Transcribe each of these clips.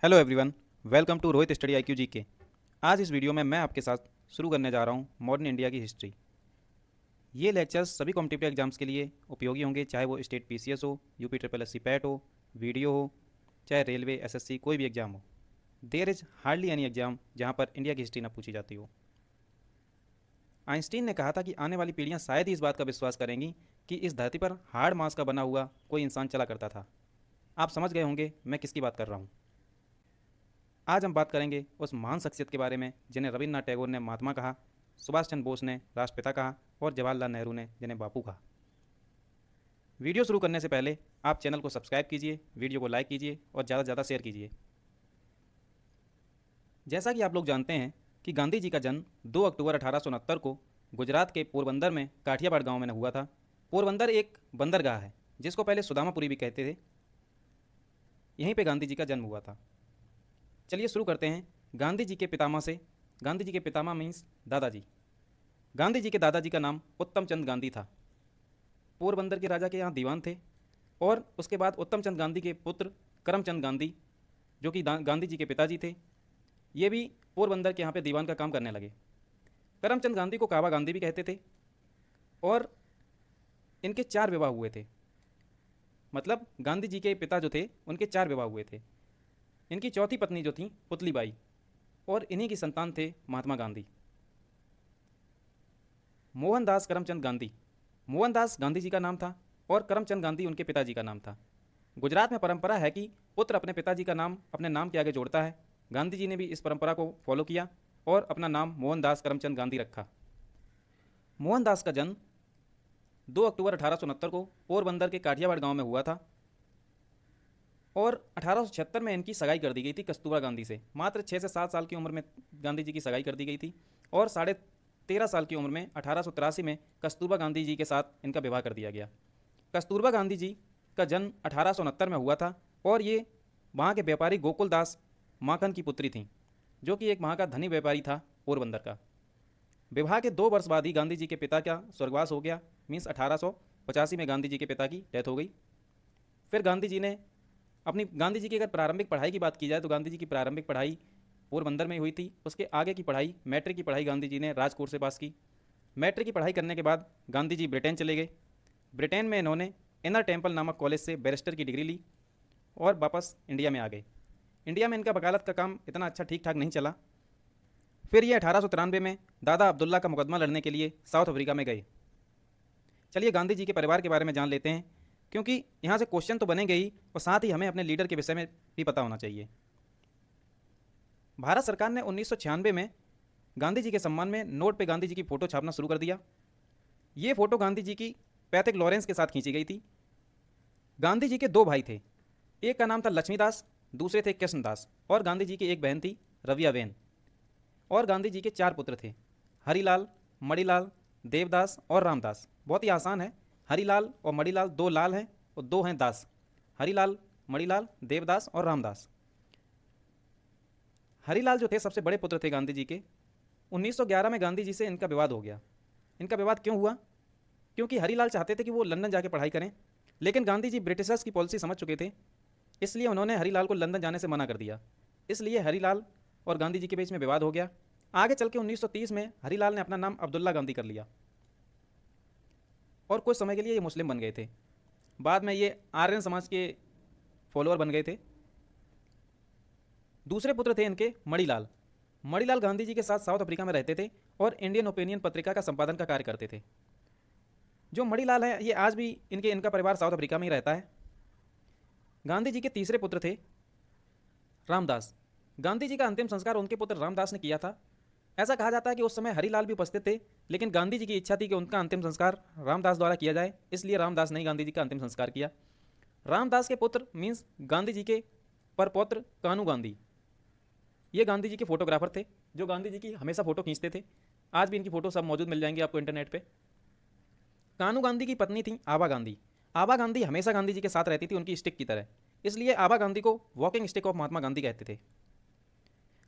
Hello everyone, welcome to Rohit study IQ G K. आज इस video में मैं आपके साथ शुरू करने जा रहा हूँ मॉडर्न इंडिया की हिस्ट्री। ये लेक्चर्स सभी कॉम्पिटिटिव एग्जाम्स के लिए उपयोगी होंगे, चाहे वो स्टेट PCS हो, UP SSC पैट हो, वीडियो हो, चाहे रेलवे SSC कोई भी एग्जाम हो। There is hardly any exam जहाँ पर इंडिया की हिस्ट्री ना पूछी जाती हो। आइंस्टीन ने कहा था कि आने वाली पीढ़ियाँ शायद ही इस बात का विश्वास करेंगी कि इस धरती पर हार्ड मास का बना हुआ कोई इंसान चला करता था। आप समझ गए होंगे मैं किसकी बात कर रहा हूँ। आज हम बात करेंगे उस महान शख्सियत के बारे में जिन्हें रविन्द्रनाथ टैगोर ने महात्मा कहा, सुभाष चंद्र बोस ने राष्ट्रपिता कहा और जवाहरलाल नेहरू ने जिन्हें बापू कहा। वीडियो शुरू करने से पहले आप चैनल को सब्सक्राइब कीजिए, वीडियो को लाइक कीजिए और ज़्यादा से ज़्यादा शेयर कीजिए। जैसा कि आप लोग जानते हैं कि गांधी जी का जन्म 2 अक्टूबर 1869 को गुजरात के पोरबंदर में काठियावाड़ गांव में हुआ था। पोरबंदर एक बंदरगाह है जिसको पहले सुदामापुरी भी कहते थे। यहीं पे गांधी जी का जन्म हुआ था। चलिए शुरू करते हैं गांधी जी के पितामह से। गांधी जी के पितामह मीन्स दादाजी। गांधी जी के दादाजी का नाम उत्तम चंद गांधी था। पोरबंदर के राजा के यहाँ दीवान थे और उसके बाद उत्तम चंद गांधी के पुत्र करमचंद गांधी, जो कि गांधी जी के पिताजी थे, ये भी पोरबंदर के यहाँ पे दीवान का काम करने लगे। करमचंद गांधी को काबा गांधी भी कहते थे और इनके 4 विवाह हुए थे। मतलब गांधी जी के पिता जो थे उनके 4 विवाह हुए थे। इनकी चौथी पत्नी जो थी पुतलीबाई, और इन्हीं की संतान थे महात्मा गांधी। मोहनदास करमचंद गांधी, मोहनदास गांधी जी का नाम था और करमचंद गांधी उनके पिताजी का नाम था। गुजरात में परंपरा है कि पुत्र अपने पिताजी का नाम अपने नाम के आगे जोड़ता है। गांधी जी ने भी इस परंपरा को फॉलो किया और अपना नाम मोहनदास करमचंद गांधी रखा। मोहनदास का जन्म 2 अक्टूबर 1869 को पोरबंदर के काठियावाड़ गांव में हुआ था और 1876 में इनकी सगाई कर दी गई थी कस्तूरबा गांधी से। मात्र 6 से 7 साल की उम्र में गांधी जी की सगाई कर दी गई थी और 13.5 साल की उम्र में 1883 में कस्तूरबा गांधी जी के साथ इनका विवाह कर दिया गया। कस्तूरबा गांधी जी का जन्म 1869 में हुआ था और ये वहाँ के व्यापारी गोकुल दास माखन की पुत्री थी, जो कि एक वहाँ का धनी व्यापारी था पोरबंदर का। विवाह के 2 वर्ष बाद ही गांधी जी के पिता का स्वर्गवास हो गया। मीन्स 1885 में गांधी जी के पिता की डेथ हो गई। फिर गांधी जी की अगर प्रारंभिक पढ़ाई की बात की जाए तो गांधी जी की प्रारंभिक पढ़ाई पोरबंदर में हुई थी। उसके आगे की पढ़ाई, मैट्रिक की पढ़ाई गांधी जी ने राजकोट से पास की। मैट्रिक की पढ़ाई करने के बाद गांधी जी ब्रिटेन चले गए। ब्रिटेन में इन्होंने इनर टेम्पल नामक कॉलेज से बैरिस्टर की डिग्री ली और वापस इंडिया में आ गए। इंडिया में इनका वकालत का काम इतना अच्छा ठीक ठाक नहीं चला। फिर ये 1893 में दादा अब्दुल्ला का मुकदमा लड़ने के लिए साउथ अफ्रीका में गए। चलिए गांधी जी के परिवार के बारे में जान लेते हैं, क्योंकि यहाँ से क्वेश्चन तो बनेंगे ही और साथ ही हमें अपने लीडर के विषय में भी पता होना चाहिए। भारत सरकार ने 1996 में गांधी जी के सम्मान में नोट पे गांधी जी की फ़ोटो छापना शुरू कर दिया। ये फ़ोटो गांधी जी की पैतृक लॉरेंस के साथ खींची गई थी। गांधी जी के 2 भाई थे, एक का नाम था लक्ष्मीदास, दूसरे थे कृष्णदास, और गांधी जी की एक बहन थी रवियाबेन। और गांधी जी के 4 पुत्र थे, हरिलाल, मणिलाल, देवदास और रामदास। बहुत ही आसान है, हरिलाल और मणिलाल 2 लाल हैं और 2 हैं दास। हरिलाल, मणिलाल, देवदास और रामदास। हरिलाल जो थे सबसे बड़े पुत्र थे गांधी जी के। 1911 में गांधी जी से इनका विवाद हो गया। इनका विवाद क्यों हुआ? क्योंकि हरिलाल चाहते थे कि वो लंदन जाके पढ़ाई करें, लेकिन गांधी जी ब्रिटिशर्स की पॉलिसी समझ चुके थे, इसलिए उन्होंने हरिलाल को लंदन जाने से मना कर दिया। इसलिए हरिलाल और गांधी जी के बीच में विवाद हो गया। आगे चल के 1930 में हरिलाल ने अपना नाम अब्दुल्ला गांधी कर लिया और कुछ समय के लिए ये मुस्लिम बन गए थे। बाद में ये आर्यन समाज के फॉलोअर बन गए थे। दूसरे पुत्र थे इनके मणिलाल। मणिलाल गांधी जी के साथ साउथ अफ्रीका में रहते थे और इंडियन ओपिनियन पत्रिका का संपादन का कार्य करते थे। जो मणिलाल है ये आज भी इनका परिवार साउथ अफ्रीका में ही रहता है। गांधी जी के तीसरे पुत्र थे रामदास। गांधी जी का अंतिम संस्कार उनके पुत्र रामदास ने किया था। ऐसा कहा जाता है कि उस समय हरिलाल भी उपस्थित थे, लेकिन गांधी जी की इच्छा थी कि उनका अंतिम संस्कार रामदास द्वारा किया जाए, इसलिए रामदास ने गांधी जी का अंतिम संस्कार किया। रामदास के पुत्र मीन्स गांधी जी के परपौत्र कानू गांधी, ये गांधी जी के फोटोग्राफर थे, जो गांधी जी की हमेशा फ़ोटो खींचते थे। आज भी इनकी फ़ोटो सब मौजूद मिल जाएंगी आपको इंटरनेट पे। कानू गांधी की पत्नी थी आबा गांधी। आबा गांधी हमेशा गांधी जी के साथ रहती थी, उनकी स्टिक की तरह, इसलिए आबा गांधी को walking stick of Mahatma Gandhi कहते थे।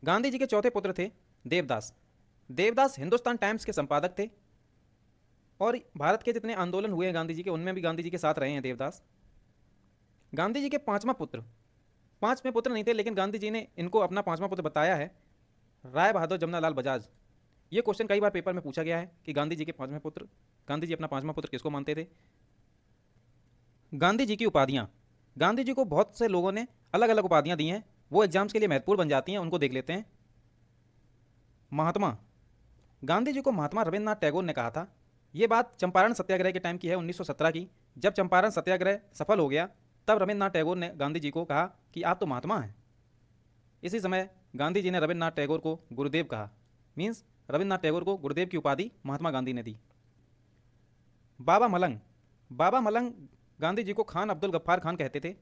गांधी जी के चौथे पुत्र थे देवदास। देवदास हिंदुस्तान टाइम्स के संपादक थे और भारत के जितने आंदोलन हुए हैं गांधी जी के, उनमें भी गांधी जी के साथ रहे हैं देवदास। गांधी जी के 5वां पुत्र पांचवें पुत्र नहीं थे, लेकिन गांधी जी ने इनको अपना पांचवा पुत्र बताया है, राय बहादुर जमनालाल बजाज। ये क्वेश्चन कई बार पेपर में पूछा गया है कि गांधी जी के पांचवें पुत्र, गांधी जी अपना पांचवा पुत्र किसको मानते थे। गांधी जी की उपाधियां, गांधी जी को बहुत से लोगों ने अलग अलग उपाधियां दी हैं, वो एग्जाम्स के लिए महत्वपूर्ण बन जाती हैं, उनको देख लेते हैं। महात्मा, गांधी जी को महात्मा रविन्द्रनाथ टैगोर ने कहा था। ये बात चंपारण सत्याग्रह के टाइम की है, 1917 की। जब चंपारण सत्याग्रह सफल हो गया तब रविन्द्रनाथ टैगोर ने गांधी जी को कहा कि आप तो महात्मा हैं। इसी समय गांधी जी ने रविन्द्रनाथ टैगोर को गुरुदेव कहा, मीन्स रविन्द्रनाथ टैगोर को गुरुदेव की उपाधि महात्मा गांधी ने दी। बाबा मलंग, बाबा मलंग गांधी जी को खान अब्दुल गफ्फार खान कहते थे।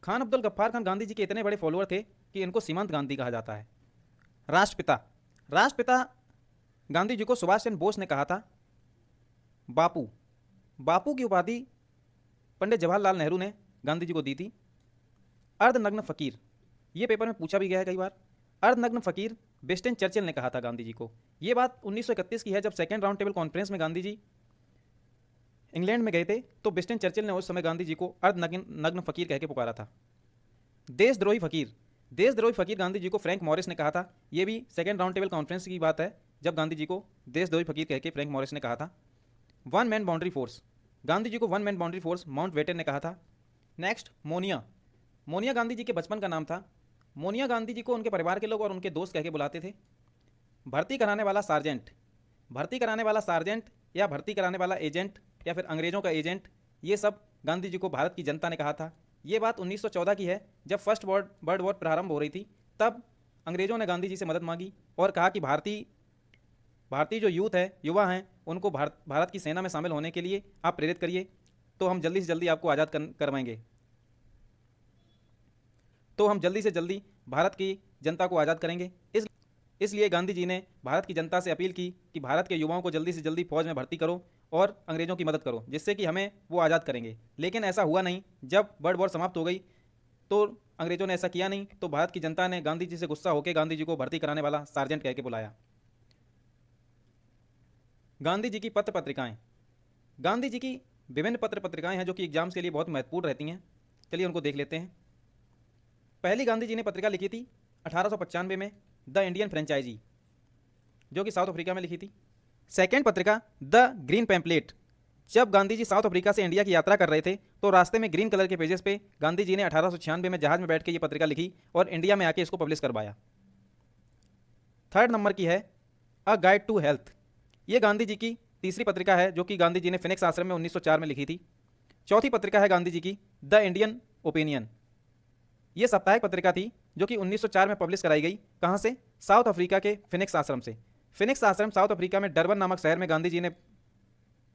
खान अब्दुल गफ्फार खान गांधी जी के इतने बड़े फॉलोअर थे कि इनको सीमांत गांधी कहा जाता है। राष्ट्रपिता, राष्ट्रपिता गांधी जी को सुभाष चंद्र बोस ने कहा था। बापू, बापू की उपाधि पंडित जवाहरलाल नेहरू ने गांधी जी को दी थी। अर्धनग्न फकीर, ये पेपर में पूछा भी गया है कई बार। अर्धनग्न फकीर विंस्टन चर्चिल ने कहा था गांधी जी को। ये बात 1931 की है, जब सेकेंड राउंड टेबल कॉन्फ्रेंस में गांधी जी इंग्लैंड में गए थे तो विंस्टन चर्चिल ने उस समय गांधी जी को अर्धनग्न फकीर कह के पुकारा था। देशद्रोही फकीर, देशद्रोही फकीर गांधी जी को फ्रैंक मॉरिस ने कहा था। ये भी सेकेंड राउंड टेबल कॉन्फ्रेंस की बात है, जब गांधी जी को देशद्रोही फकीर कह के फ्रैंक मॉरिस ने कहा था। One man boundary force, Gandhi ji को one man boundary force Mountbatten ने कहा था। नेक्स्ट मोनिया, मोनिया गांधी जी के बचपन का नाम था। मोनिया गांधी जी को उनके परिवार के लोग और उनके दोस्त कह के बुलाते थे। भर्ती कराने वाला सार्जेंट, भर्ती कराने वाला सार्जेंट या भर्ती कराने वाला एजेंट या फिर अंग्रेज़ों का एजेंट, ये सब गांधी जी को भारत की जनता ने कहा था। ये बात 1914 की है, जब फर्स्ट वर्ल्ड वॉर प्रारंभ हो रही थी, तब अंग्रेज़ों ने गांधी जी से मदद मांगी और कहा कि भारतीय जो यूथ है, युवा हैं, उनको भारत की सेना में शामिल होने के लिए आप प्रेरित करिए, तो हम जल्दी से जल्दी आपको आज़ाद करवाएंगे, तो हम जल्दी से जल्दी भारत की जनता को आज़ाद करेंगे। इसलिए गांधी जी ने भारत की जनता से अपील की कि भारत के युवाओं को जल्दी से जल्दी फौज में भर्ती करो और अंग्रेज़ों की मदद करो, जिससे कि हमें वो आज़ाद करेंगे। लेकिन ऐसा हुआ नहीं। जब वर्ल्ड वॉर समाप्त हो गई तो अंग्रेज़ों ने ऐसा किया नहीं, तो भारत की जनता ने गांधी जी से गुस्सा होकर गांधी जी को भर्ती कराने वाला सार्जेंट कह के बुलाया। गांधी जी की पत्र पत्रिकाएँ, गांधी जी की विभिन्न पत्र पत्रिकाएँ हैं जो कि एग्जाम्स के लिए बहुत महत्वपूर्ण रहती हैं। चलिए उनको देख लेते हैं। पहली गांधी जी ने पत्रिका लिखी थी 1895 में, द इंडियन फ्रेंचाइजी, जो कि साउथ अफ्रीका में लिखी थी। सेकेंड पत्रिका द ग्रीन पैम्पलेट, जब गांधी जी साउथ अफ्रीका से इंडिया की यात्रा कर रहे थे तो रास्ते में ग्रीन कलर के पेजेस पे गांधी जी ने 1896 में जहाज में बैठ के ये पत्रिका लिखी और इंडिया में आके इसको पब्लिश करवाया। थर्ड नंबर की है अ गाइड टू हेल्थ, ये गांधी जी की तीसरी पत्रिका है जो कि गांधी जी ने फिनिक्स आश्रम में 1904 में लिखी थी। चौथी पत्रिका है गांधी जी की द इंडियन ओपिनियन, ये साप्ताहिक पत्रिका थी जो कि 1904 में पब्लिश कराई गई। कहाँ से? साउथ अफ्रीका के फिनिक्स आश्रम से। फिनिक्स आश्रम साउथ अफ्रीका में डरबन नामक शहर में गांधी जी ने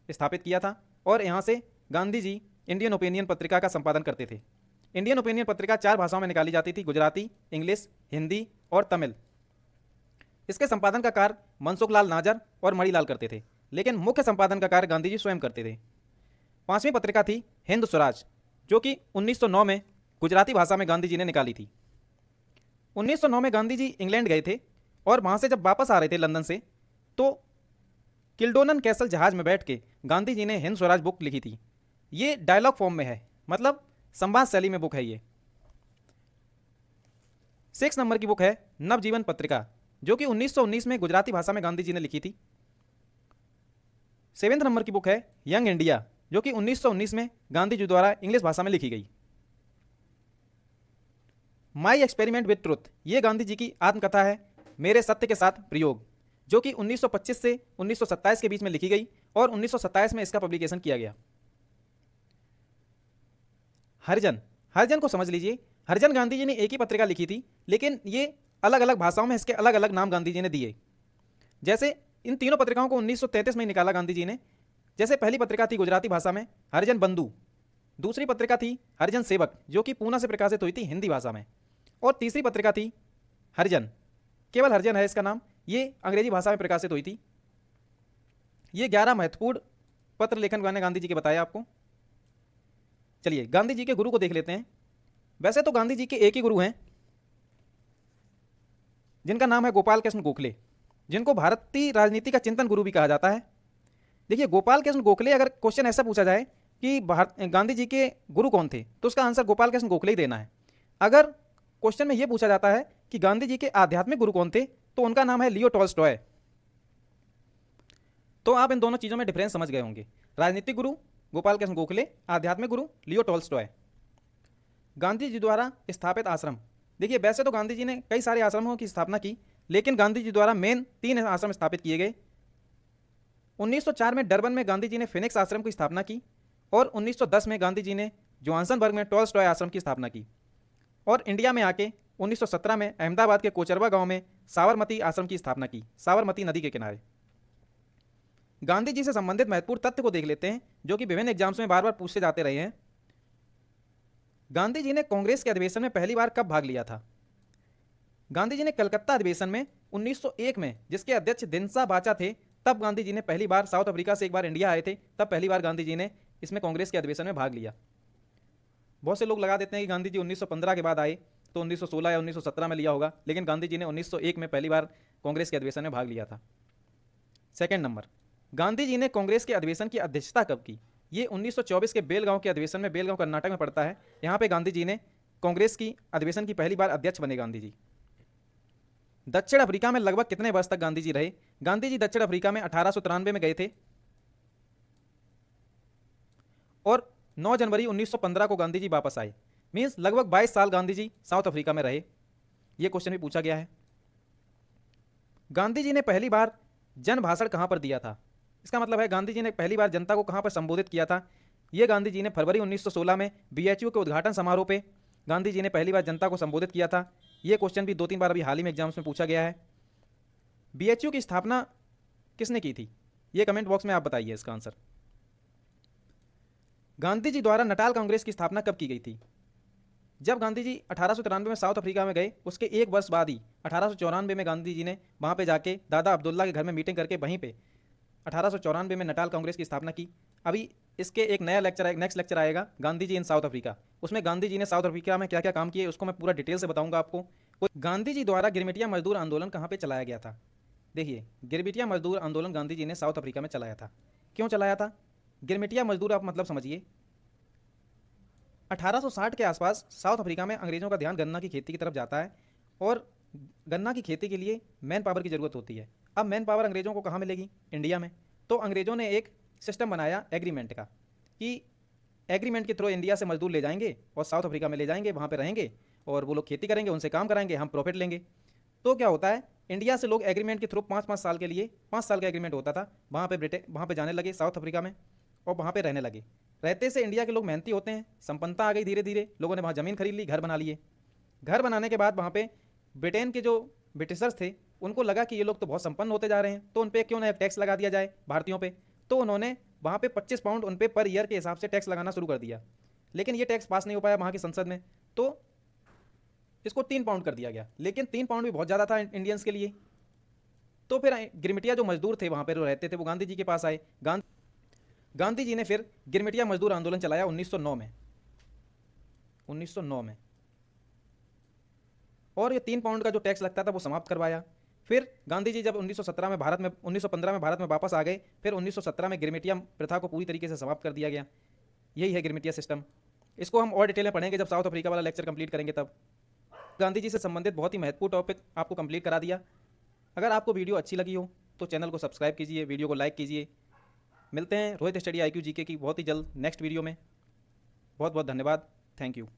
स्थापित किया था और यहाँ से गांधी जी इंडियन ओपिनियन पत्रिका का संपादन करते थे। इंडियन ओपिनियन पत्रिका 4 भाषाओं में निकाली जाती थी, गुजराती, इंग्लिश, हिंदी और तमिल। इसके संपादन का कार्य मनसुखलाल नाजर और मणिलाल करते थे, लेकिन मुख्य संपादन का कार्य गांधी जी स्वयं करते थे। 5वीं पत्रिका थी हिंद स्वराज, जो कि 1909 में गुजराती भाषा में गांधी जी ने निकाली थी। 1909 में गांधी जी इंग्लैंड गए थे और वहाँ से जब वापस आ रहे थे लंदन से, तो किल्डोनन कैसल जहाज में बैठ के गांधी जी ने हिंद स्वराज बुक लिखी थी। ये डायलॉग फॉर्म में है, मतलब संवाद शैली में बुक है ये। 6 नंबर की बुक है नवजीवन पत्रिका, जो कि 1919 में गुजराती भाषा में गांधी जी ने लिखी थी। 7 नंबर की बुक है यंग इंडिया, जो कि 1919 में गांधी जी द्वारा इंग्लिश भाषा में लिखी गई। माई एक्सपेरिमेंट विद ट्रुथ, ये गांधी जी की आत्मकथा है, मेरे सत्य के साथ प्रयोग, जो कि 1925 से 1927 के बीच में लिखी गई और 1927 में इसका पब्लिकेशन किया गया। हरिजन, हरिजन को समझ लीजिए। हरिजन गांधी जी ने एक ही पत्रिका लिखी थी, लेकिन ये अलग अलग भाषाओं में इसके अलग अलग नाम गांधी जी ने दिए। जैसे इन तीनों पत्रिकाओं को 1933 में निकाला गांधी जी ने। जैसे पहली पत्रिका थी गुजराती भाषा में हरिजन बंधु, दूसरी पत्रिका थी हरिजन सेवक, जो कि पूना से प्रकाशित हुई थी हिंदी भाषा में, और तीसरी पत्रिका थी हरिजन, केवल हरिजन है इसका नाम, ये अंग्रेजी भाषा में प्रकाशित हुई थी। ये 11 महत्वपूर्ण पत्र लेखन मैंने गांधी जी के बताया आपको। चलिए गांधी जी के गुरु को देख लेते हैं। वैसे तो गांधी जी के एक ही गुरु हैं, जिनका नाम है गोपाल कृष्ण गोखले, जिनको भारतीय राजनीति का चिंतन गुरु भी कहा जाता है। देखिए गोपाल कृष्ण गोखले, अगर क्वेश्चन ऐसा पूछा जाए कि गांधी जी के गुरु कौन थे, तो उसका आंसर गोपाल कृष्ण गोखले ही देना है। अगर क्वेश्चन में यह पूछा जाता है कि गांधी जी के आध्यात्मिक गुरु कौन थे, तो उनका नाम है लियो टॉल्स्टॉय। तो आप इन दोनों चीज़ों में डिफरेंस समझ गए होंगे। राजनीतिक गुरु गोपाल कृष्ण गोखले, आध्यात्मिक गुरु लियो टॉल्स्टॉय। गांधी जी द्वारा स्थापित आश्रम, देखिए वैसे तो गांधी जी ने कई सारे आश्रमों की स्थापना की, लेकिन गांधी जी द्वारा मेन 3 आश्रम स्थापित किए गए। 1904 में डरबन में गांधी जी ने फिनिक्स आश्रम की स्थापना की, और 1910 में गांधी जी ने जोहान्सनबर्ग में टॉल्स्टॉय आश्रम की स्थापना की, और इंडिया में आके 1917 में अहमदाबाद के कोचरबा गांव में साबरमती आश्रम की स्थापना की, साबरमती नदी के किनारे। गांधी जी से संबंधित महत्वपूर्ण तथ्य को देख लेते हैं, जो कि विभिन्न एग्जाम्स में बार बार पूछे जाते रहे हैं। गांधी जी ने कांग्रेस के अधिवेशन में पहली बार कब भाग लिया था? गांधी जी ने कलकत्ता अधिवेशन में 1901 में, जिसके अध्यक्ष दिनसा बाचा थे, तब गांधी जी ने पहली बार, साउथ अफ्रीका से एक बार इंडिया आए थे, तब पहली बार गांधी जी ने इसमें कांग्रेस के अधिवेशन में भाग लिया। बहुत से लोग लगा देते हैं कि गांधी जी 1915 के बाद आए तो 1916 या 1917 में लिया होगा, लेकिन गांधी जी ने 1901 में पहली बार कांग्रेस के अधिवेशन में भाग लिया था। सेकेंड नंबर, गांधी जी ने कांग्रेस के अधिवेशन की अध्यक्षता कब की? ये 1924 के बेलगांव के अधिवेशन में, बेलगांव कर्नाटक में पड़ता है। यहाँ पे गांधी जी ने कांग्रेस की अधिवेशन की पहली बार अध्यक्ष बने गांधी जी। दक्षिण अफ्रीका में लगभग कितने वर्ष तक गांधी जी रहे? गांधी जी दक्षिण अफ्रीका में 1893 में गए थे, और 9 जनवरी 1915 को गांधी जी वापस आए। मीन्स लगभग 22 साल गांधी जी साउथ अफ्रीका में रहे। यह क्वेश्चन भी पूछा गया है। गांधी जी ने पहली बार जन भाषण कहां पर दिया था? इसका मतलब है गांधी जी ने पहली बार जनता को कहां पर संबोधित किया था? यह गांधी जी ने फरवरी 1916 में बीएचयू के उद्घाटन समारोह पे गांधी जी ने पहली बार जनता को संबोधित किया था। यह क्वेश्चन भी 2-3 बार अभी हाल ही में एग्जाम्स में पूछा गया है। बीएचयू की स्थापना किसने की थी? यह कमेंट बॉक्स में आप बताइए इसका आंसर। गांधी जी द्वारा नटाल कांग्रेस की स्थापना कब की गई थी? जब गांधी जी 1893 में साउथ अफ्रीका में गए, उसके एक वर्ष बाद ही 1894 में गांधी जी ने वहां पे जाके दादा अब्दुल्ला के घर में मीटिंग करके वहीं पे 1894 में नटाल कांग्रेस की स्थापना की। अभी इसके एक नया लेक्चर, नेक्स्ट लेक्चर आएगा गांधी जी इन साउथ अफ्रीका, उसमें गांधी जी ने साउथ अफ्रीका में क्या क्या काम किए उसको मैं पूरा डिटेल से बताऊंगा आपको। गांधी जी द्वारा गिरमिटिया मजदूर आंदोलन कहाँ पे चलाया गया था? देखिए, गिरमिटिया मजदूर आंदोलन गांधी जी ने साउथ अफ्रीका में चलाया था। क्यों चलाया था? गिरमिटिया मजदूर, आप मतलब समझिए, 1860 के आसपास साउथ अफ्रीका में अंग्रेज़ों का ध्यान गन्ना की खेती की तरफ जाता है, और गन्ना की खेती के लिए मैन पावर की ज़रूरत होती है। अब मैन पावर अंग्रेज़ों को कहाँ मिलेगी? इंडिया में। तो अंग्रेज़ों ने एक सिस्टम बनाया एग्रीमेंट का, कि एग्रीमेंट के थ्रू इंडिया से मजदूर ले जाएंगे और साउथ अफ्रीका में ले जाएंगे, वहाँ पे रहेंगे और वो लोग खेती करेंगे, उनसे काम कराएंगे, हम प्रॉफिट लेंगे। तो क्या होता है, इंडिया से लोग एग्रीमेंट के थ्रू 5-5 साल के लिए, 5 साल का एग्रीमेंट होता था, वहाँ पे जाने लगे साउथ अफ्रीका में, और वहाँ पे रहने लगे। रहते से इंडिया के लोग मेहनती होते हैं, संपन्नता आ गई धीरे धीरे, लोगों ने वहाँ ज़मीन खरीद ली, घर बना लिए। घर बनाने के बाद वहाँ पे ब्रिटेन के जो ब्रिटिशर्स थे, उनको लगा कि ये लोग तो बहुत संपन्न होते जा रहे हैं, तो उन पर क्यों ना एक टैक्स लगा दिया जाए भारतीयों पे। तो उन्होंने वहाँ पे 25 पाउंड उन पर ईयर के हिसाब से टैक्स लगाना शुरू कर दिया, लेकिन ये टैक्स पास नहीं हो पाया वहाँ की संसद में, तो इसको 3 पाउंड कर दिया गया। लेकिन 3 पाउंड भी बहुत ज़्यादा था इंडियंस के लिए। तो फिर गिरमिटिया जो मजदूर थे वहाँ पर जो रहते थे, वो गांधी जी के पास आए। गांधी जी ने फिर गिरमिटिया मजदूर आंदोलन चलाया 1909 में, और ये 3 पाउंड का जो टैक्स लगता था वो समाप्त करवाया। फिर गांधी जी जब 1917 में भारत में 1915 में भारत में वापस आ गए, फिर 1917 में गिरमिटिया प्रथा को पूरी तरीके से समाप्त कर दिया गया। यही है गिरमिटिया सिस्टम। इसको हम और डिटेल में पढ़ेंगे जब साउथ अफ्रीका वाला लेक्चर कंप्लीट करेंगे तब। गांधी जी से संबंधित बहुत ही महत्वपूर्ण टॉपिक आपको कंप्लीट करा दिया। अगर आपको वीडियो अच्छी लगी हो तो चैनल को सब्सक्राइब कीजिए, वीडियो को लाइक कीजिए। मिलते हैं रोहित स्टडी IQ GK की बहुत ही जल्द नेक्स्ट वीडियो में। बहुत बहुत धन्यवाद। Thank you.